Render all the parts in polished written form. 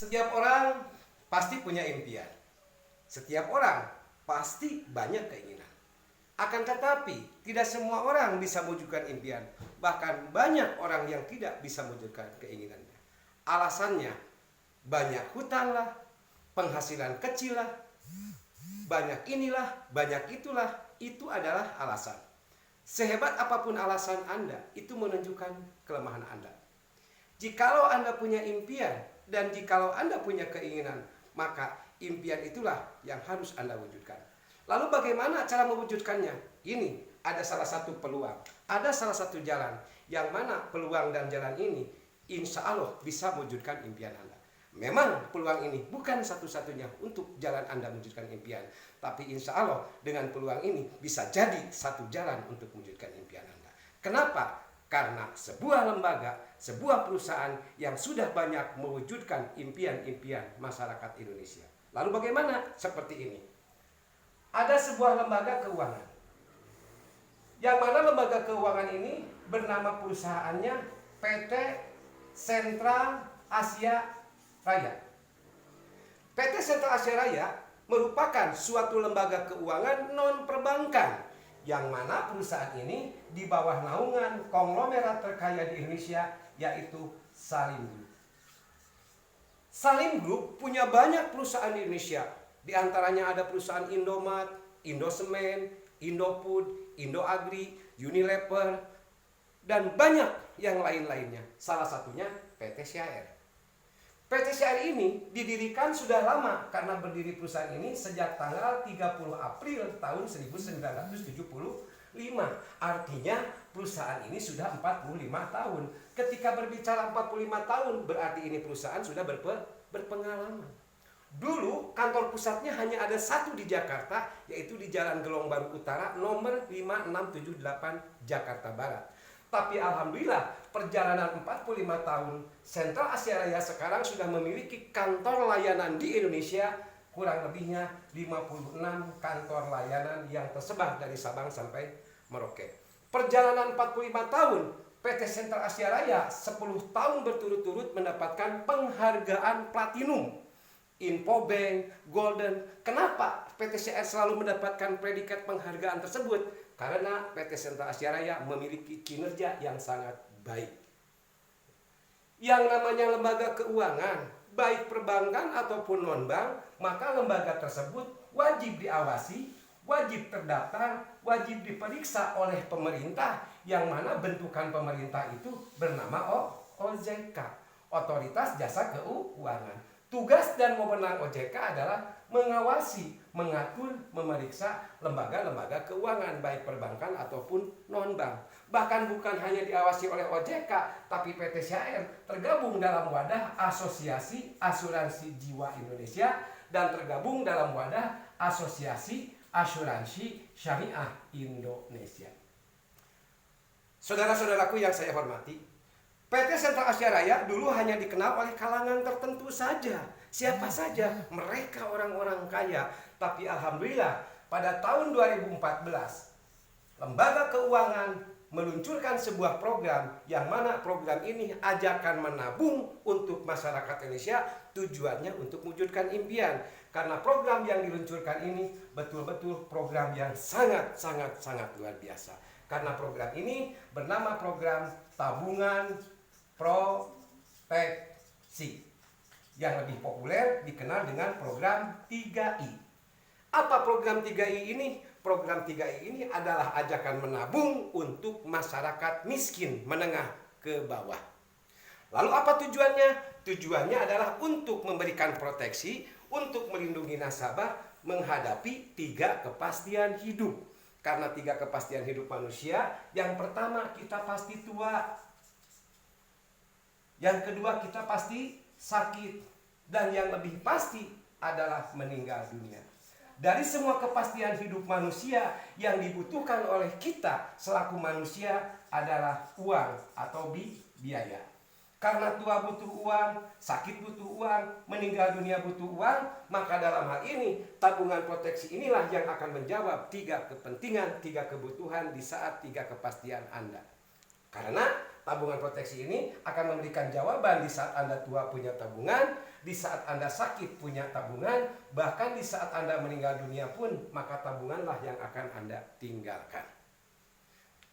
Setiap orang pasti punya impian. Setiap orang pasti banyak keinginan. Akan tetapi, tidak semua orang bisa mewujudkan impian. Bahkan banyak orang yang tidak bisa mewujudkan keinginannya. Alasannya, banyak hutang lah, penghasilan kecil lah, banyak inilah, banyak itulah. Itu adalah alasan. Sehebat apapun alasan Anda, itu menunjukkan kelemahan Anda. Jikalau Anda punya impian dan jikalau Anda punya keinginan, maka impian itulah yang harus Anda wujudkan. Lalu bagaimana cara mewujudkannya? Ini ada salah satu peluang, ada salah satu jalan, yang mana peluang dan jalan ini insya Allah bisa mewujudkan impian Anda. Memang peluang ini bukan satu-satunya untuk jalan Anda mewujudkan impian, tapi insya Allah dengan peluang ini bisa jadi satu jalan untuk mewujudkan impian Anda. Kenapa? Karena sebuah lembaga, sebuah perusahaan yang sudah banyak mewujudkan impian-impian masyarakat Indonesia. Lalu bagaimana? Seperti ini. Ada sebuah lembaga keuangan. Yang mana lembaga keuangan ini bernama perusahaannya PT Sentral Asia Raya. PT Sentral Asia Raya merupakan suatu lembaga keuangan non-perbankan yang mana perusahaan ini di bawah naungan konglomerat terkaya di Indonesia, yaitu Salim Group. Salim Group punya banyak perusahaan di Indonesia. Di antaranya ada perusahaan Indomat, Indosemen, Indofood, Indoagri, Unilever, dan banyak yang lain-lainnya. Salah satunya PT CAR. PT CAR ini didirikan sudah lama karena berdiri perusahaan ini sejak tanggal 30 April tahun 1975. Artinya perusahaan ini sudah 45 tahun. Ketika berbicara 45 tahun berarti ini perusahaan sudah berpengalaman. Dulu kantor pusatnya hanya ada satu di Jakarta, yaitu di Jalan Gelong Baru Utara nomor 5678 Jakarta Barat. Tapi alhamdulillah perjalanan 45 tahun Sentral Asia Raya sekarang sudah memiliki kantor layanan di Indonesia, kurang lebihnya 56 kantor layanan yang tersebar dari Sabang sampai Merauke. Perjalanan 45 tahun PT Sentral Asia Raya 10 tahun berturut-turut mendapatkan penghargaan platinum, Infobank, Golden. Kenapa PT CR selalu mendapatkan predikat penghargaan tersebut? Karena PT Sentral Asia Raya memiliki kinerja yang sangat baik. Yang namanya lembaga keuangan, baik perbankan ataupun non-bank, maka lembaga tersebut wajib diawasi, wajib terdaftar, wajib diperiksa oleh pemerintah, yang mana bentukan pemerintah itu bernama OJK, Otoritas Jasa Keuangan. Tugas dan wewenang OJK adalah mengawasi, mengatur, memeriksa lembaga-lembaga keuangan baik perbankan ataupun non-bank. Bahkan bukan hanya diawasi oleh OJK, tapi PT CAR tergabung dalam wadah Asosiasi Asuransi Jiwa Indonesia dan tergabung dalam wadah Asosiasi Asuransi Syariah Indonesia. Saudara-saudaraku yang saya hormati, PT Sentral Asia Raya dulu hanya dikenal oleh kalangan tertentu saja. Siapa saja? Mereka orang-orang kaya. Tapi alhamdulillah pada tahun 2014 lembaga keuangan meluncurkan sebuah program yang mana program ini ajakan menabung untuk masyarakat Indonesia, tujuannya untuk mewujudkan impian. Karena program yang diluncurkan ini betul-betul program yang sangat luar biasa. Karena program ini bernama program tabungan proteksi, yang lebih populer dikenal dengan program 3I. Apa program 3I ini? Program 3I ini adalah ajakan menabung untuk masyarakat miskin menengah ke bawah. Lalu apa tujuannya? Tujuannya adalah untuk memberikan proteksi, untuk melindungi nasabah menghadapi 3 kepastian hidup. Karena 3 kepastian hidup manusia, yang pertama kita pasti tua, yang kedua kita pasti sakit, dan yang lebih pasti adalah meninggal dunia. Dari semua kepastian hidup manusia, yang dibutuhkan oleh kita selaku manusia adalah uang atau biaya. Karena tua butuh uang, sakit butuh uang, meninggal dunia butuh uang, maka dalam hal ini tabungan proteksi inilah yang akan menjawab 3 kepentingan, 3 kebutuhan di saat 3 kepastian Anda. Karena tabungan proteksi ini akan memberikan jawaban di saat Anda tua punya tabungan, di saat Anda sakit punya tabungan, bahkan di saat Anda meninggal dunia pun, maka tabunganlah yang akan Anda tinggalkan.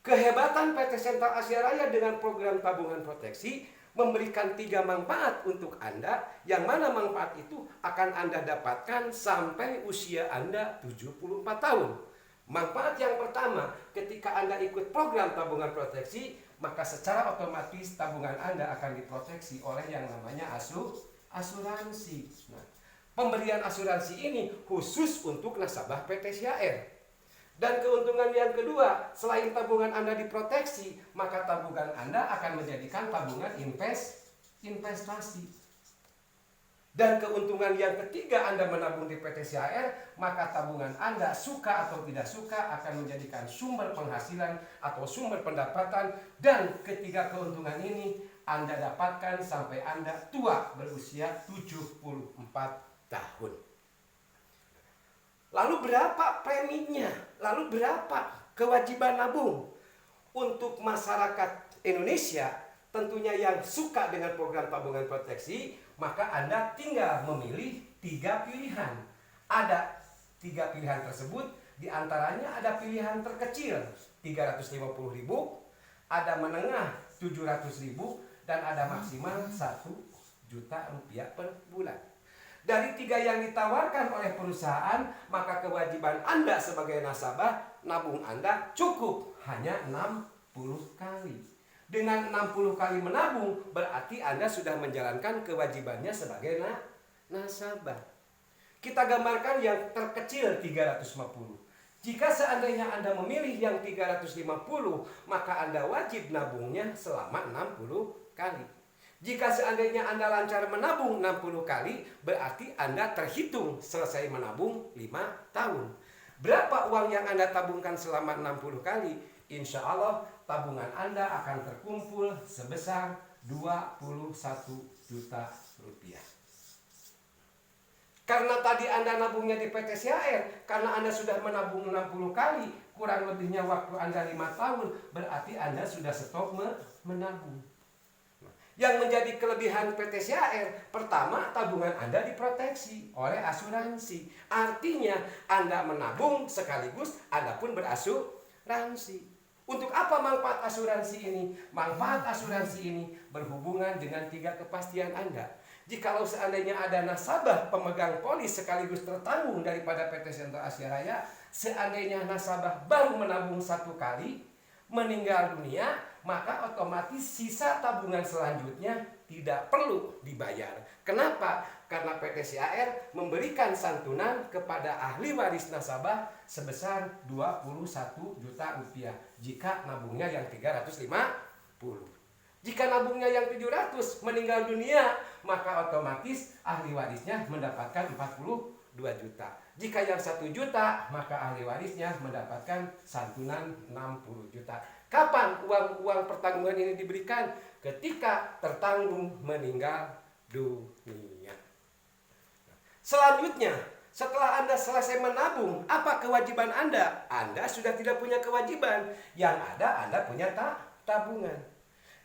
Kehebatan PT Sentral Asia Raya dengan program tabungan proteksi memberikan 3 manfaat untuk Anda, yang mana manfaat itu akan Anda dapatkan sampai usia Anda 74 tahun. Manfaat yang pertama, ketika Anda ikut program tabungan proteksi, maka secara otomatis tabungan Anda akan diproteksi oleh yang namanya asuransi. Nah, pemberian asuransi ini khusus untuk nasabah PT SYAR. Dan keuntungan yang kedua, selain tabungan Anda diproteksi, maka tabungan Anda akan menjadikan tabungan investasi. Dan keuntungan yang ketiga, Anda menabung di PT SYAR, maka tabungan Anda suka atau tidak suka akan menjadikan sumber penghasilan atau sumber pendapatan. Dan ketiga keuntungan ini Anda dapatkan sampai Anda tua berusia 74 tahun. Lalu berapa preminya? Lalu berapa kewajiban nabung? Untuk masyarakat Indonesia tentunya yang suka dengan program tabungan proteksi, maka Anda tinggal memilih 3 pilihan. Ada 3 pilihan tersebut, diantaranya ada pilihan terkecil 350.000, ada menengah 700.000, dan ada maksimal 1 juta rupiah per bulan. Dari 3 yang ditawarkan oleh perusahaan, maka kewajiban Anda sebagai nasabah, nabung Anda cukup hanya 60 kali. Dengan 60 kali menabung, berarti Anda sudah menjalankan kewajibannya sebagai nasabah. Kita gambarkan yang terkecil 350. Jika seandainya Anda memilih yang 350, maka Anda wajib nabungnya selama 60 kali. Jika seandainya Anda lancar menabung 60 kali, berarti Anda terhitung selesai menabung 5 tahun. Berapa uang yang Anda tabungkan selama 60 kali? Insya Allah tabungan Anda akan terkumpul sebesar 21 juta rupiah. Karena tadi Anda nabungnya di PT SYAR, karena Anda sudah menabung 60 kali, kurang lebihnya waktu Anda 5 tahun, berarti Anda sudah stop menabung. Yang menjadi kelebihan PT SYAR, pertama, tabungan Anda diproteksi oleh asuransi. Artinya Anda menabung sekaligus Anda pun berasuransi. Untuk apa manfaat asuransi ini? Manfaat asuransi ini berhubungan dengan 3 kepastian Anda. Jikalau seandainya ada nasabah pemegang polis sekaligus tertanggung daripada PT Sentral Asia Raya, seandainya nasabah baru menabung 1 kali, meninggal dunia, maka otomatis sisa tabungan selanjutnya tidak perlu dibayar. Kenapa? Karena PT SYAR memberikan santunan kepada ahli waris nasabah sebesar 21 juta rupiah jika nabungnya yang 350. Jika nabungnya yang 700 meninggal dunia, maka otomatis ahli warisnya mendapatkan 42 juta. Jika yang 1 juta, maka ahli warisnya mendapatkan santunan 60 juta. Kapan uang pertanggungan ini diberikan? Ketika tertanggung meninggal dunia. Selanjutnya, setelah Anda selesai menabung, apa kewajiban Anda? Anda sudah tidak punya kewajiban. Yang ada Anda punya tabungan.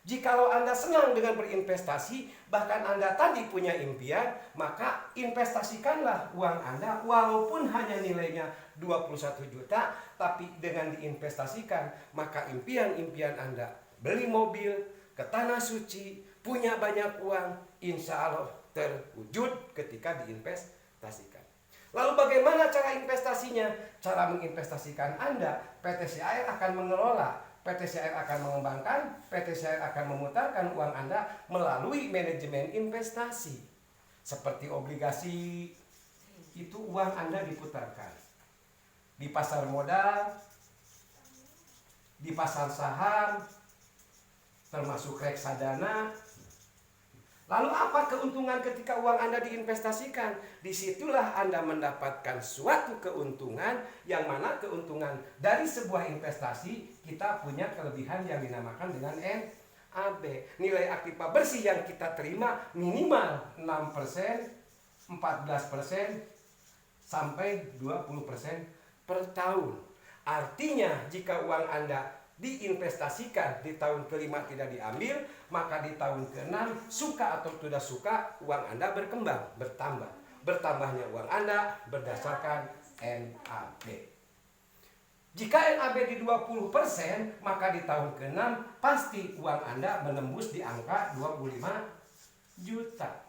Jikalau Anda senang dengan berinvestasi, bahkan Anda tadi punya impian, maka investasikanlah uang Anda walaupun hanya nilainya 21 juta, tapi dengan diinvestasikan, maka impian-impian Anda, beli mobil, ke tanah suci, punya banyak uang, insya Allah terwujud ketika diinvestasikan. Lalu bagaimana cara investasinya? Cara menginvestasikan Anda, PT SYAR akan mengelola. PT SYAR akan mengembangkan, PT SYAR akan memutarkan uang Anda melalui manajemen investasi. Seperti obligasi, itu uang Anda diputarkan. Di pasar modal, di pasar saham, termasuk reksadana. Lalu apa keuntungan ketika uang Anda diinvestasikan? Disitulah Anda mendapatkan suatu keuntungan, yang mana keuntungan dari sebuah investasi kita punya kelebihan yang dinamakan dengan NAB. Nilai aktiva bersih yang kita terima minimal 6%, 14%, sampai 20% per tahun. Artinya jika uang Anda diinvestasikan, di tahun kelima tidak diambil, maka di tahun keenam suka atau tidak suka uang Anda berkembang, bertambah. Bertambahnya uang Anda berdasarkan NAB. Jika NAB di 20%, maka di tahun ke-6 pasti uang Anda menembus di angka 25 juta.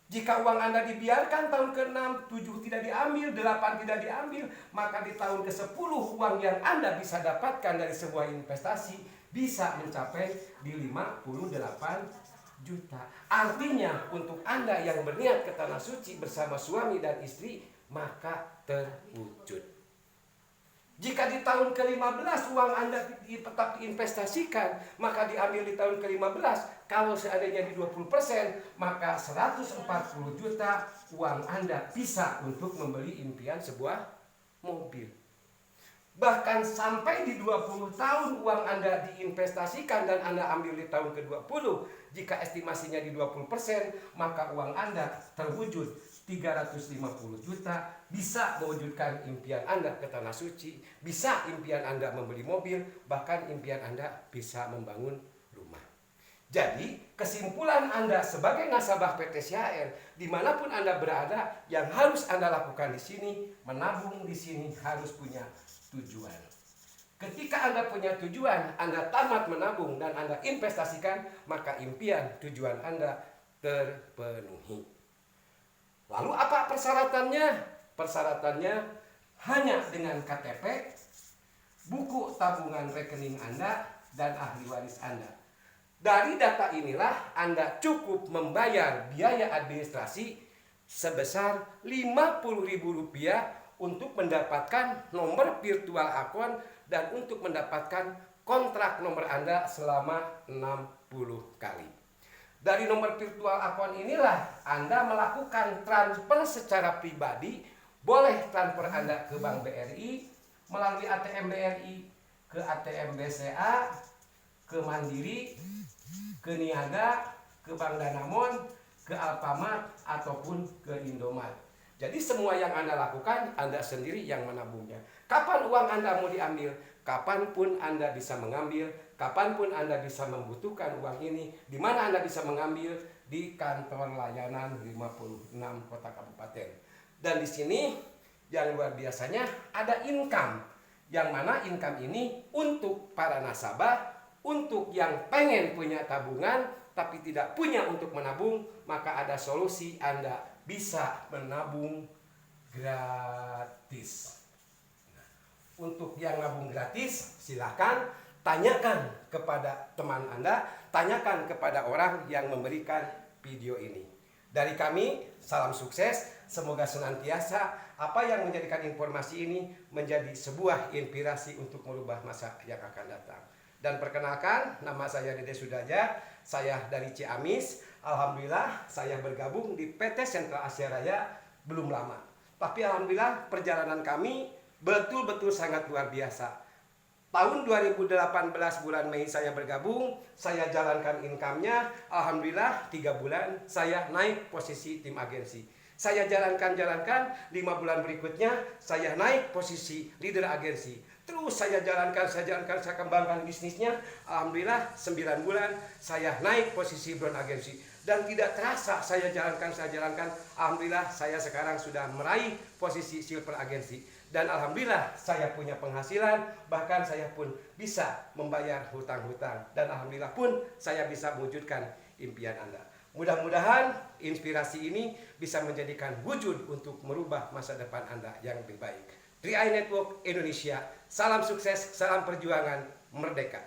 Jika uang Anda dibiarkan tahun ke-6, 7 tidak diambil, 8 tidak diambil, maka di tahun ke-10 uang yang Anda bisa dapatkan dari sebuah investasi bisa mencapai di 58 juta. Artinya untuk Anda yang berniat ke Tanah Suci bersama suami dan istri, maka terwujud. Jika di tahun ke-15 uang Anda tetap diinvestasikan, maka diambil di tahun ke-15. Kalau seandainya di 20%, maka 140 juta uang Anda bisa untuk membeli impian sebuah mobil. Bahkan sampai di 20 tahun uang Anda diinvestasikan dan Anda ambil di tahun ke-20, jika estimasinya di 20%, maka uang Anda terwujud 350 juta, bisa mewujudkan impian Anda ke Tanah Suci, bisa impian Anda membeli mobil, bahkan impian Anda bisa membangun rumah. Jadi kesimpulan Anda sebagai nasabah PT CHR, dimanapun Anda berada, yang harus Anda lakukan di sini, menabung di sini harus punya tujuan. Ketika Anda punya tujuan, Anda tamat menabung dan Anda investasikan, maka impian tujuan Anda terpenuhi. Lalu apa persyaratannya? Persyaratannya hanya dengan KTP, buku tabungan rekening Anda, dan ahli waris Anda. Dari data inilah Anda cukup membayar biaya administrasi sebesar Rp50.000 untuk mendapatkan nomor virtual akun dan untuk mendapatkan kontrak nomor Anda selama 60 kali. Dari nomor virtual akun inilah Anda melakukan transfer secara pribadi. Boleh transfer Anda ke Bank BRI, melalui ATM BRI, ke ATM BCA, ke Mandiri, ke Niaga, ke Bank Danamon, ke Alfamart, ataupun ke Indomart. Jadi semua yang Anda lakukan, Anda sendiri yang menabungnya. Kapan uang Anda mau diambil? Kapanpun Anda bisa mengambil, kapanpun Anda bisa membutuhkan uang ini. Di mana Anda bisa mengambil? Di kantor layanan 56 kota kabupaten. Dan di sini yang luar biasanya ada income. Yang mana income ini untuk para nasabah, untuk yang pengen punya tabungan tapi tidak punya untuk menabung, maka ada solusi Anda bisa menabung gratis. Untuk yang nabung gratis, silakan tanyakan kepada teman Anda, tanyakan kepada orang yang memberikan video ini. Dari kami, salam sukses. Semoga senantiasa apa yang menjadikan informasi ini menjadi sebuah inspirasi untuk merubah masa yang akan datang. Dan perkenalkan, nama saya Dede Sudajat, saya dari Ciamis. Alhamdulillah saya bergabung di PT Sentral Asia Raya belum lama. Tapi alhamdulillah perjalanan kami betul-betul sangat luar biasa. Tahun 2018 bulan Mei saya bergabung, saya jalankan income-nya. Alhamdulillah 3 bulan saya naik posisi tim agensi. Saya jalankan, 5 bulan berikutnya saya naik posisi leader agensi. Terus saya jalankan, saya kembangkan bisnisnya. Alhamdulillah 9 bulan saya naik posisi brown agensi. Dan tidak terasa saya jalankan, alhamdulillah saya sekarang sudah meraih posisi silver agensi. Dan alhamdulillah saya punya penghasilan, bahkan saya pun bisa membayar hutang-hutang. Dan alhamdulillah pun saya bisa mewujudkan impian Anda. Mudah-mudahan inspirasi ini bisa menjadikan wujud untuk merubah masa depan Anda yang lebih baik. 3i Network Indonesia, salam sukses, salam perjuangan, merdeka.